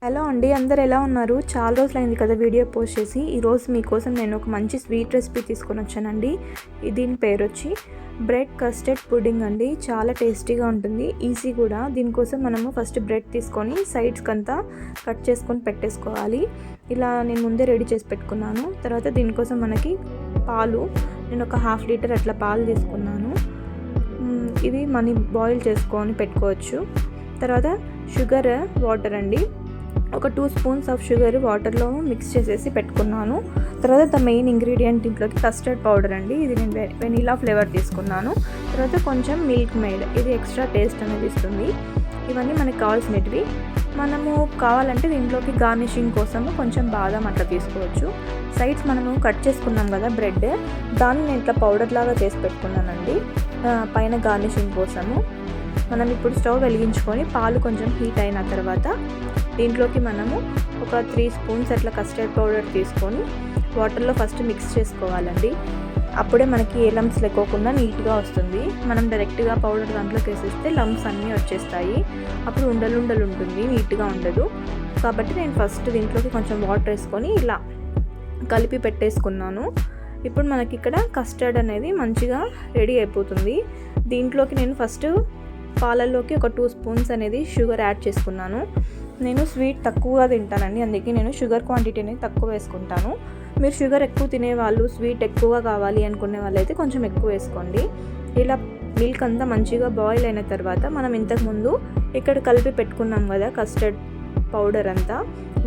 Hello అండి, అందరు ఎలా ఉన్నారు? చాలా రోజులైంది కదా వీడియో పోస్ట్ చేసి. ఈరోజు మీకోసం నేను ఒక మంచి స్వీట్ రెసిపీ తీసుకొని వచ్చానండి. దీని పేరు వచ్చి బ్రెడ్ కస్టర్డ్ పుడ్డింగ్ అండి. చాలా టేస్టీగా ఉంటుంది, ఈజీ కూడా. దీనికోసం మనము ఫస్ట్ బ్రెడ్ తీసుకొని సైడ్స్కి అంతా కట్ చేసుకొని పెట్టేసుకోవాలి. ఇలా నేను ముందే రెడీ చేసి పెట్టుకున్నాను. తర్వాత దీనికోసం మనకి పాలు, నేను ఒక 1/2 లీటర్ అట్లా పాలు తీసుకున్నాను. ఇది మనం బాయిల్ చేసుకొని పెట్టుకోవచ్చు. తర్వాత షుగర్, వాటర్ అండి. ఒక 2 స్పూన్స్ ఆఫ్ షుగర్ వాటర్లో మిక్స్ చేసేసి పెట్టుకున్నాను. తర్వాత మెయిన్ ఇంగ్రీడియంట్ ఇంట్లోకి కస్టర్డ్ పౌడర్ అండి. ఇది నేను వెనీలా ఫ్లేవర్ తీసుకున్నాను. తర్వాత కొంచెం మిల్క్ మేడ్, ఇది ఎక్స్ట్రా టేస్ట్ అనేది ఇస్తుంది. ఇవన్నీ మనకు కావాల్సినవి. మనము కావాలంటే దీంట్లోకి గార్నిషింగ్ కోసము కొంచెం బాదం అట్లా తీసుకోవచ్చు. సైడ్స్ మనము కట్ చేసుకున్నాం కదా బ్రెడ్, దాన్ని నేను ఇట్లా పౌడర్ లాగా చేసి పెట్టుకున్నానండి పైన గార్నిషింగ్ కోసము. మనం ఇప్పుడు స్టవ్ వెలిగించుకొని పాలు కొంచెం హీట్ అయిన తర్వాత దీంట్లోకి మనము ఒక 3 స్పూన్స్ అట్లా కస్టర్డ్ పౌడర్ తీసుకొని వాటర్లో ఫస్ట్ మిక్స్ చేసుకోవాలండి. అప్పుడే మనకి ఏ లంప్స్ లేకోకుండా నీట్గా వస్తుంది. మనం డైరెక్ట్గా పౌడర్ దాంట్లోకి వేసేస్తే లంప్స్ అన్నీ వచ్చేస్తాయి, అప్పుడు ఉండలు ఉంటుంది, నీట్గా ఉండదు. కాబట్టి నేను ఫస్ట్ దీంట్లోకి కొంచెం వాటర్ వేసుకొని ఇలా కలిపి పెట్టేసుకున్నాను. ఇప్పుడు మనకి ఇక్కడ కస్టర్డ్ అనేది మంచిగా రెడీ అయిపోతుంది. దీంట్లోకి నేను ఫస్ట్ పాలల్లోకి ఒక 2 స్పూన్స్ అనేది షుగర్ యాడ్ చేసుకున్నాను. నేను స్వీట్ తక్కువగా తింటానండి, అందుకే నేను షుగర్ క్వాంటిటీ అనేది తక్కువ వేసుకుంటాను. మీరు షుగర్ ఎక్కువ తినేవాళ్ళు, స్వీట్ ఎక్కువగా కావాలి అనుకునే వాళ్ళైతే కొంచెం ఎక్కువ వేసుకోండి. ఇలా మిల్క్ అంతా మంచిగా బాయిల్ అయిన తర్వాత మనం ఇంతకుముందు ఇక్కడ కలిపి పెట్టుకున్నాం కదా కస్టర్డ్ పౌడర్ అంతా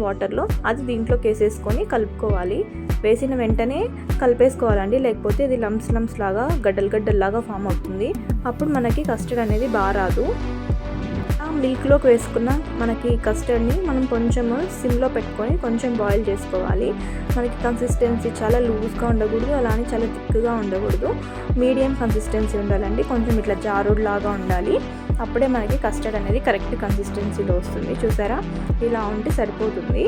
వాటర్లో, అది దీంట్లోకి వేసేసుకొని కలుపుకోవాలి. వేసిన వెంటనే కలిపేసుకోవాలండి, లేకపోతే ఇది లంప్స్ లాగా గడ్డల్లాగా ఫామ్ అవుతుంది. అప్పుడు మనకి కస్టర్డ్ అనేది బాగా రాదు. మిల్క్లోకి వేసుకున్న మనకి కస్టర్డ్ని మనం కొంచెం సిమ్లో పెట్టుకొని కొంచెం బాయిల్ చేసుకోవాలి. మనకి కన్సిస్టెన్సీ చాలా లూజ్గా ఉండకూడదు, అలానే చాలా థిక్గా ఉండకూడదు, మీడియం కన్సిస్టెన్సీ ఉండాలండి. కొంచెం ఇట్లా జారుడులాగా ఉండాలి, అప్పుడే మనకి కస్టర్డ్ అనేది కరెక్ట్ కన్సిస్టెన్సీలో వస్తుంది. చూసారా, ఇలా ఉంటే సరిపోతుంది.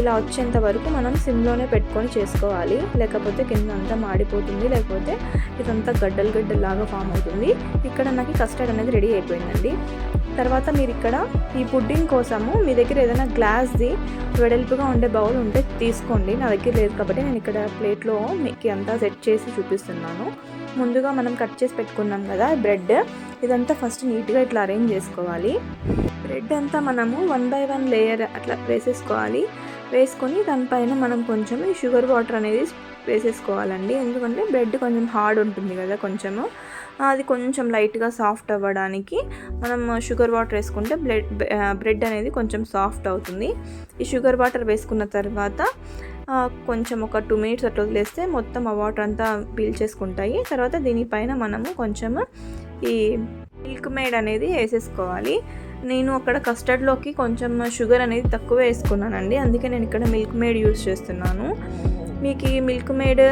ఇలా వచ్చేంత వరకు మనం సిమ్లోనే పెట్టుకొని చేసుకోవాలి, లేకపోతే కింద అంతా మాడిపోతుంది, లేకపోతే ఇదంతా గడ్డల్లాగా ఫామ్ అవుతుంది. ఇక్కడ నాకు కస్టర్డ్ అనేది రెడీ అయిపోయిందండి. తర్వాత మీరు ఇక్కడ ఈ పుడ్డింగ్ కోసము మీ దగ్గర ఏదైనా గ్లాస్ది వెడల్పుగా ఉండే బౌల్ ఉంటే తీసుకోండి. నా దగ్గర లేదు కాబట్టి నేను ఇక్కడ ప్లేట్లో మీకు అంతా సెట్ చేసి చూపిస్తున్నాను. ముందుగా మనం కట్ చేసి పెట్టుకున్నాం కదా బ్రెడ్, ఇదంతా ఫస్ట్ నీట్గా ఇట్లా అరేంజ్ చేసుకోవాలి. బ్రెడ్ అంతా మనము 1 by 1 లేయర్ అట్లా వేసేసుకోవాలి. వేసుకొని దానిపైన మనం కొంచెం షుగర్ వాటర్ అనేది వేసేసుకోవాలండి. ఎందుకంటే బ్రెడ్ కొంచెం హార్డ్ ఉంటుంది కదా, కొంచెము అది కొంచెం లైట్గా సాఫ్ట్ అవ్వడానికి మనం షుగర్ వాటర్ వేసుకుంటే బ్రెడ్ అనేది కొంచెం సాఫ్ట్ అవుతుంది. ఈ షుగర్ వాటర్ వేసుకున్న తర్వాత కొంచెం ఒక 2 minutes అట్లా వదిలేస్తే మొత్తం ఆ వాటర్ అంతా పీల్చేసుకుంటాయి. తర్వాత దీనిపైన మనము కొంచెము ఈ మిల్క్ మేడ్ అనేది వేసేసుకోవాలి. నేను అక్కడ కస్టర్డ్లోకి కొంచెం షుగర్ అనేది తక్కువ వేసుకున్నానండి, అందుకే నేను ఇక్కడ మిల్క్ మేడ్ యూస్ చేస్తున్నాను. మీకు ఈ మిల్క్ మేడ్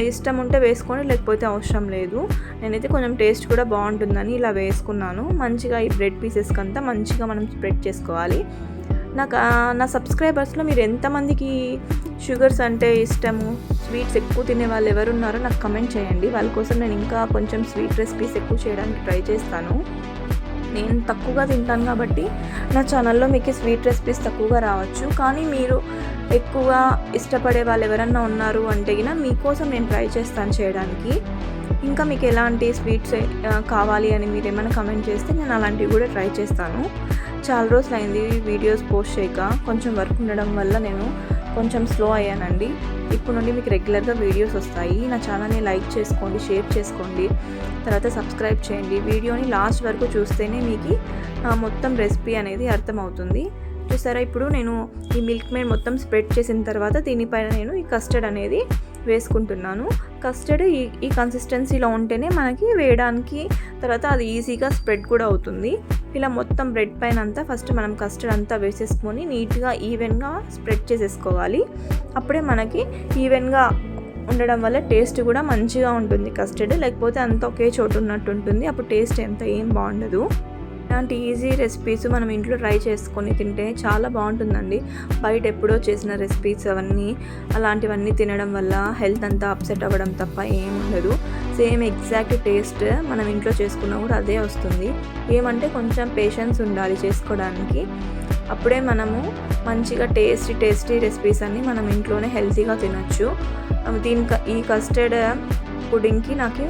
ఇష్టం ఉంటే వేసుకోండి, లేకపోతే అవసరం లేదు. నేనైతే కొంచెం టేస్ట్ కూడా బాగుంటుందని ఇలా వేసుకున్నాను. మంచిగా ఈ బ్రెడ్ పీసెస్కి అంతా మంచిగా మనం స్ప్రెడ్ చేసుకోవాలి. నా సబ్స్క్రైబర్స్లో మీరు ఎంతమందికి షుగర్స్ అంటే ఇష్టము, స్వీట్స్ ఎక్కువ తినే వాళ్ళు ఎవరున్నారో నాకు కమెంట్ చేయండి. వాళ్ళ కోసం నేను ఇంకా కొంచెం స్వీట్ రెసిపీస్ ఎక్కువ చేయడానికి ట్రై చేస్తాను. నేను తక్కువగా తింటాను కాబట్టి నా ఛానల్లో మీకు స్వీట్ రెసిపీస్ తక్కువగా రావచ్చు, కానీ మీరు ఎక్కువగా ఇష్టపడే వాళ్ళు ఎవరన్నా ఉన్నారు అంటే మీకోసం నేను ట్రై చేస్తాను చేయడానికి. ఇంకా మీకు ఎలాంటి స్వీట్స్ కావాలి అని మీరు ఏమైనా కమెంట్ చేస్తే నేను అలాంటివి కూడా ట్రై చేస్తాను. చాలా రోజులు అయింది వీడియోస్ పోస్ట్ చేయక, కొంచెం వర్క్ ఉండడం వల్ల నేను కొంచెం స్లో అయ్యానండి. ఇప్పుడు నుండి మీకు రెగ్యులర్గా వీడియోస్ వస్తాయి. నా ఛానల్ని లైక్ చేసుకోండి, షేర్ చేసుకోండి, తర్వాత సబ్స్క్రైబ్ చేయండి. వీడియోని లాస్ట్ వరకు చూస్తేనే మీకు మొత్తం రెసిపీ అనేది అర్థమవుతుంది. చూసారా, ఇప్పుడు నేను ఈ మిల్క్ మేడ్ మొత్తం స్ప్రెడ్ చేసిన తర్వాత దీనిపైన నేను ఈ కస్టర్డ్ అనేది వేసుకుంటున్నాను. కస్టర్డ్ ఈ కన్సిస్టెన్సీలో ఉంటేనే మనకి వేయడానికి తర్వాత అది ఈజీగా స్ప్రెడ్ కూడా అవుతుంది. ఇలా మొత్తం బ్రెడ్ పైన అంతా ఫస్ట్ మనం కస్టర్డ్ అంతా వేసేసుకొని నీట్గా ఈవెన్గా స్ప్రెడ్ చేసేసుకోవాలి. అప్పుడే మనకి ఈవెన్గా ఉండడం వల్ల టేస్ట్ కూడా మంచిగా ఉంటుంది కస్టర్డ్, లేకపోతే అంతా ఒకే చోటు ఉన్నట్టు ఉంటుంది, అప్పుడు టేస్ట్ ఏం బాగుండదు. ఇలాంటి ఈజీ రెసిపీస్ మనం ఇంట్లో ట్రై చేసుకొని తింటే చాలా బాగుంటుందండి. బయట ఎప్పుడో చేసిన రెసిపీస్ అలాంటివన్నీ తినడం వల్ల హెల్త్ అంతా అప్సెట్ అవ్వడం తప్ప ఏముండదు. సేమ్ ఎగ్జాక్ట్ టేస్ట్ మనం ఇంట్లో చేసుకున్నా కూడా అదే వస్తుంది. ఏమంటే కొంచెం పేషెన్స్ ఉండాలి చేసుకోవడానికి. అప్పుడే మనము మంచిగా టేస్టీ రెసిపీస్ అన్నీ మనం ఇంట్లోనే హెల్తీగా తినొచ్చు. ఈ కస్టర్డ్ పుడింగ్కి నాకు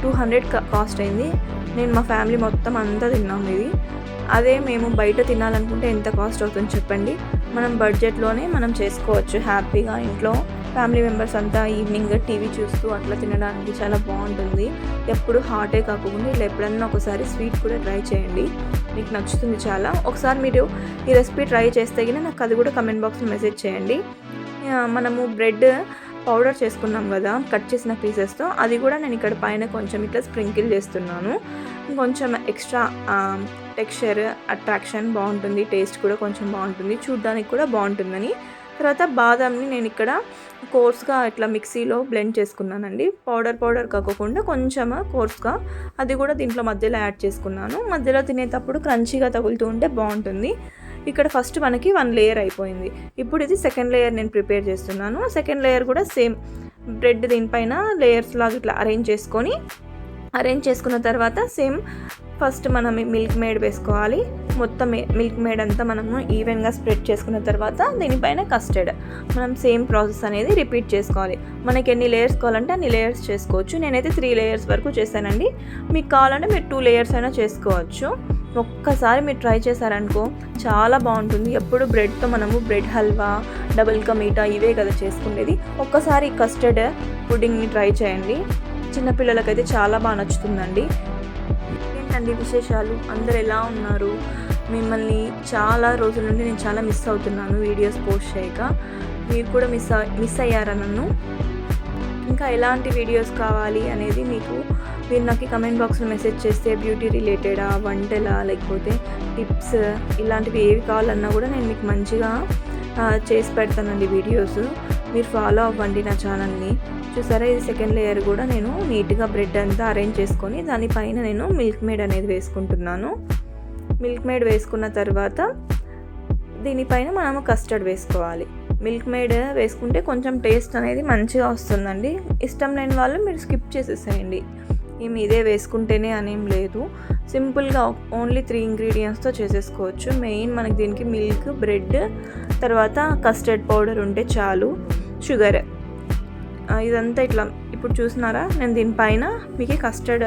200 కాస్ట్ అయింది. నేను మా ఫ్యామిలీ మొత్తం అంతా తిన్నాము ఇది. అదే మేము బయట తినాలనుకుంటే ఎంత కాస్ట్ అవుతుంది చెప్పండి. మనం బడ్జెట్లోనే మనం చేసుకోవచ్చు హ్యాపీగా ఇంట్లో. ఫ్యామిలీ మెంబర్స్ అంతా ఈవినింగ్ టీవీ చూస్తూ అట్లా తినడానికి చాలా బాగుంటుంది. ఎప్పుడు హాటే కాకుండా ఇలా ఎప్పుడన్నా ఒకసారి స్వీట్ కూడా ట్రై చేయండి, మీకు నచ్చుతుంది చాలా. ఒకసారి మీరు ఈ రెసిపీ ట్రై చేస్తే కానీ నాకు అది కూడా కమెంట్ బాక్స్లో మెసేజ్ చేయండి. మనము బ్రెడ్ పౌడర్ చేసుకున్నాం కదా కట్ చేసిన పీసెస్తో, అది కూడా నేను ఇక్కడ పైన కొంచెం ఇట్లా స్ప్రింకిల్ చేస్తున్నాను. కొంచెం ఎక్స్ట్రా టెక్స్చర్ అట్రాక్షన్ బాగుంటుంది, టేస్ట్ కూడా కొంచెం బాగుంటుంది, చూడ్డానికి కూడా బాగుంటుందని. తర్వాత బాదంని నేను ఇక్కడ కోర్స్గా ఇట్లా మిక్సీలో బ్లెండ్ చేసుకున్నానండి. పౌడర్ కాకుండా కొంచెం కోర్స్గా, అది కూడా దీంట్లో మధ్యలో యాడ్ చేసుకున్నాను. మధ్యలో తినేటప్పుడు క్రంచీగా తగులుతూ ఉంటే బాగుంటుంది. ఇక్కడ ఫస్ట్ మనకి 1 లేయర్ అయిపోయింది. ఇప్పుడు ఇది సెకండ్ లేయర్ నేను ప్రిపేర్ చేస్తున్నాను. సెకండ్ లేయర్ కూడా సేమ్ బ్రెడ్ దీనిపైన లేయర్స్ లాగా ఇట్లా అరేంజ్ చేసుకున్న తర్వాత సేమ్ ఫస్ట్ మనం మిల్క్ మేడ్ వేసుకోవాలి. మొత్తం మిల్క్ మేడ్ అంతా మనము ఈవెన్గా స్ప్రెడ్ చేసుకున్న తర్వాత దీనిపైన కస్టర్డ్ మనం సేమ్ ప్రాసెస్ అనేది రిపీట్ చేసుకోవాలి. మనకి ఎన్ని లేయర్స్ కావాలంటే అన్ని లేయర్స్ చేసుకోవచ్చు. నేనైతే 3 లేయర్స్ వరకు చేశానండి. మీకు కావాలంటే మీరు 2 లేయర్స్ అయినా చేసుకోవచ్చు. ఒక్కసారి మీరు ట్రై చేశారనుకో చాలా బాగుంటుంది. ఎప్పుడు బ్రెడ్తో మనము బ్రెడ్ హల్వా, డబుల్ కా మీఠా ఇవే కదా చేసుకునేది. ఒక్కసారి కస్టర్డ్ పుడింగ్ని ట్రై చేయండి, చిన్నపిల్లలకైతే చాలా బాగా నచ్చుతుందండి. ఏంటండి విశేషాలు, అందరు ఎలా ఉన్నారు? మిమ్మల్ని చాలా రోజుల నుండి నేను చాలా మిస్ అవుతున్నాను వీడియోస్ పోస్ట్ చేయక. మీరు కూడా మిస్ అయ్యారా నన్ను? ఇంకా ఎలాంటి వీడియోస్ కావాలి అనేది మీరు నాకు కమెంట్ బాక్స్లో మెసేజ్ చేస్తే, బ్యూటీ రిలేటెడా, వంటలా, లేకపోతే టిప్స్, ఇలాంటివి ఏవి కావాలన్నా కూడా నేను మీకు మంచిగా చేసి పెడతానండి వీడియోస్. మీరు ఫాలో అవ్వండి నా ఛానల్ని. చూసారా, ఇది సెకండ్ లేయర్ కూడా నేను నీట్గా బ్రెడ్ అంతా అరేంజ్ చేసుకొని దానిపైన నేను మిల్క్ మేడ్ అనేది వేసుకుంటున్నాను. మిల్క్ మేడ్ వేసుకున్న తర్వాత దీనిపైన మనము కస్టర్డ్ వేసుకోవాలి. మిల్క్ మేడ్ వేసుకుంటే కొంచెం టేస్ట్ అనేది మంచిగా వస్తుందండి. ఇష్టం లేని వాళ్ళు మీరు స్కిప్ చేసేసేయండి. ఇదే వేసుకుంటేనే అనేం లేదు. సింపుల్గా ఓన్లీ 3 ఇంగ్రీడియంట్స్తో చేసేసుకోవచ్చు. మెయిన్ మనకి దీనికి మిల్క్, బ్రెడ్, తర్వాత కస్టర్డ్ పౌడర్ ఉంటే చాలు, షుగర్, ఇదంతా ఇట్లా. ఇప్పుడు చూస్తున్నారా, నేను దీనిపైన మీకు కస్టర్డ్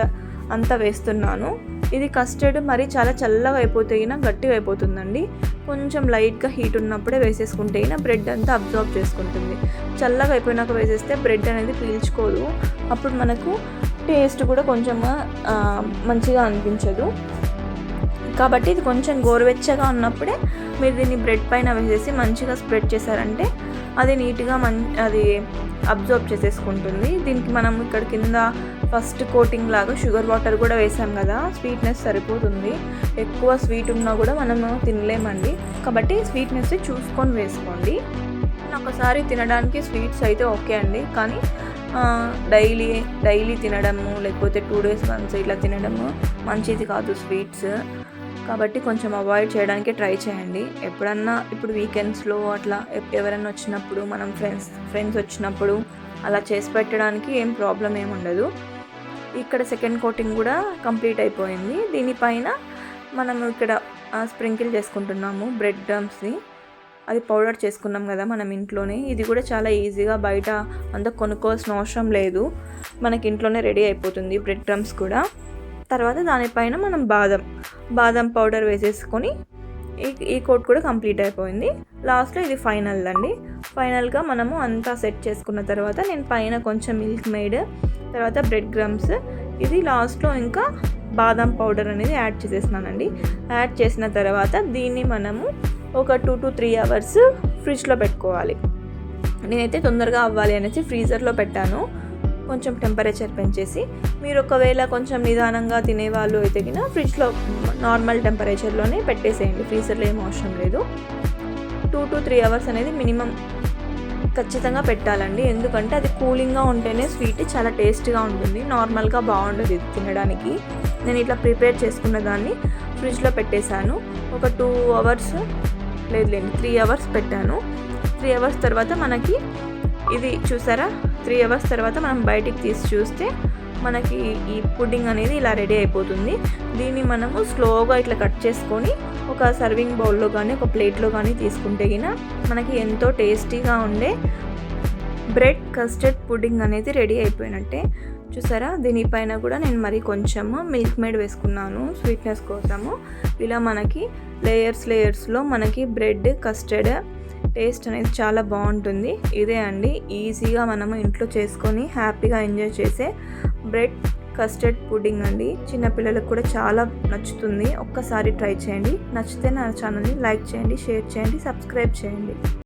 అంతా వేస్తున్నాను. ఇది కస్టర్డ్ మరి చాలా చల్లగా అయిపోతే గట్టిగా అయిపోతుందండి. కొంచెం లైట్గా హీట్ ఉన్నప్పుడే వేసేసుకుంటే బ్రెడ్ అంతా అబ్జార్బ్ చేసుకుంటుంది. చల్లగా అయిపోయినాక వేసేస్తే బ్రెడ్ అనేది పీల్చుకోదు. అప్పుడు మనకు టేస్ట్ కూడా కొంచెం మంచిగా అనిపించదు. కాబట్టి ఇది కొంచెం గోరువెచ్చగా ఉన్నప్పుడే మీరు దీన్ని బ్రెడ్ పైన వేసేసి మంచిగా స్ప్రెడ్ చేశారంటే అది నీట్గా అది అబ్జర్వ్ చేసేసుకుంటుంది. దీనికి మనం ఇక్కడ కింద ఫస్ట్ కోటింగ్ లాగా షుగర్ వాటర్ కూడా వేసాం కదా, స్వీట్నెస్ సరిపోతుంది. ఎక్కువ స్వీట్ ఉన్నా కూడా మనము తినలేమండి, కాబట్టి స్వీట్నెస్ చూసుకొని వేసుకోండి. ఒకసారి తినడానికి స్వీట్స్ అయితే ఓకే అండి, కానీ డైలీ తినడము, లేకపోతే 2 days once ఇట్లా తినడము మంచిది కాదు స్వీట్స్. కాబట్టి కొంచెం అవాయిడ్ చేయడానికి ట్రై చేయండి. ఎప్పుడన్నా ఇప్పుడు వీకెండ్స్లో అట్లా ఎవరైనా వచ్చినప్పుడు, మనం ఫ్రెండ్స్ వచ్చినప్పుడు అలా చేసి పెట్టడానికి ఏం ప్రాబ్లం ఏమి ఉండదు. ఇక్కడ సెకండ్ కోటింగ్ కూడా కంప్లీట్ అయిపోయింది. దీనిపైన మనము ఇక్కడ స్ప్రింకిల్ చేసుకుంటున్నాము బ్రెడ్ క్రమ్స్ని. అది పౌడర్ చేసుకున్నాం కదా మనం ఇంట్లోనే. ఇది కూడా చాలా ఈజీగా, బయట అంతా కొనుక్కోవాల్సిన అవసరం లేదు, మనకి ఇంట్లోనే రెడీ అయిపోతుంది బ్రెడ్ క్రమ్స్ కూడా. తర్వాత దానిపైన మనం బాదం పౌడర్ వేసేసుకొని ఈ కోట్ కూడా కంప్లీట్ అయిపోయింది. లాస్ట్లో ఇది ఫైనల్ అండి. ఫైనల్గా మనము అంతా సెట్ చేసుకున్న తర్వాత నేను పైన కొంచెం మిల్క్ మేడ్, తర్వాత బ్రెడ్ క్రమ్స్, ఇది లాస్ట్లో ఇంకా బాదం పౌడర్ అనేది యాడ్ చేసేసినానండి. యాడ్ చేసిన తర్వాత దీన్ని మనము ఒక 2 to 3 hours ఫ్రిడ్జ్లో పెట్టుకోవాలి. నేనైతే తొందరగా అవ్వాలి అనేసి ఫ్రీజర్లో పెట్టాను, కొంచెం టెంపరేచర్ పెంచేసి. మీరు ఒకవేళ కొంచెం నిదానంగా తినేవాళ్ళు అయితే ఫ్రిడ్జ్లో నార్మల్ టెంపరేచర్లోనే పెట్టేసేయండి, ఫ్రీజర్లో ఏం అవసరం లేదు. 2 to 3 hours అనేది మినిమం ఖచ్చితంగా పెట్టాలండి. ఎందుకంటే అది కూలింగ్గా ఉంటేనే స్వీట్ చాలా టేస్ట్గా ఉంటుంది, నార్మల్గా బాగుండదు ఇది తినడానికి. నేను ఇట్లా ప్రిపేర్ చేసుకున్న దాన్ని ఫ్రిడ్జ్లో పెట్టేశాను. ఒక 2 అవర్స్ లేదులేండి 3 అవర్స్ పెట్టాను. 3 అవర్స్ తర్వాత మనకి ఇది చూసారా, 3 అవర్స్ తర్వాత మనం బయటికి తీసి చూస్తే మనకి ఈ పుడ్డింగ్ అనేది ఇలా రెడీ అయిపోతుంది. దీన్ని మనము స్లోగా ఇట్లా కట్ చేసుకొని ఒక సర్వింగ్ బౌల్లో కానీ ఒక ప్లేట్లో కానీ తీసుకుంటే గిన మనకి ఎంతో టేస్టీగా ఉండే బ్రెడ్ కస్టర్డ్ పుడ్డింగ్ అనేది రెడీ అయిపోయినట్టే. చూసారా, దీనిపైన కూడా నేను మరి కొంచెము మిల్క్ మేడ్ వేసుకున్నాను స్వీట్నెస్ కోసము. ఇలా మనకి లేయర్స్లో మనకి బ్రెడ్ కస్టర్డ్ టేస్ట్ అనేది చాలా బాగుంటుంది. ఇదే అండి ఈజీగా మనము ఇంట్లో చేసుకొని హ్యాపీగా ఎంజాయ్ చేసే బ్రెడ్ కస్టర్డ్ పుడ్డింగ్ అండి. చిన్నపిల్లలకు కూడా చాలా నచ్చుతుంది. ఒక్కసారి ట్రై చేయండి. నచ్చితే నా ఛానల్ని లైక్ చేయండి, షేర్ చేయండి, సబ్స్క్రైబ్ చేయండి.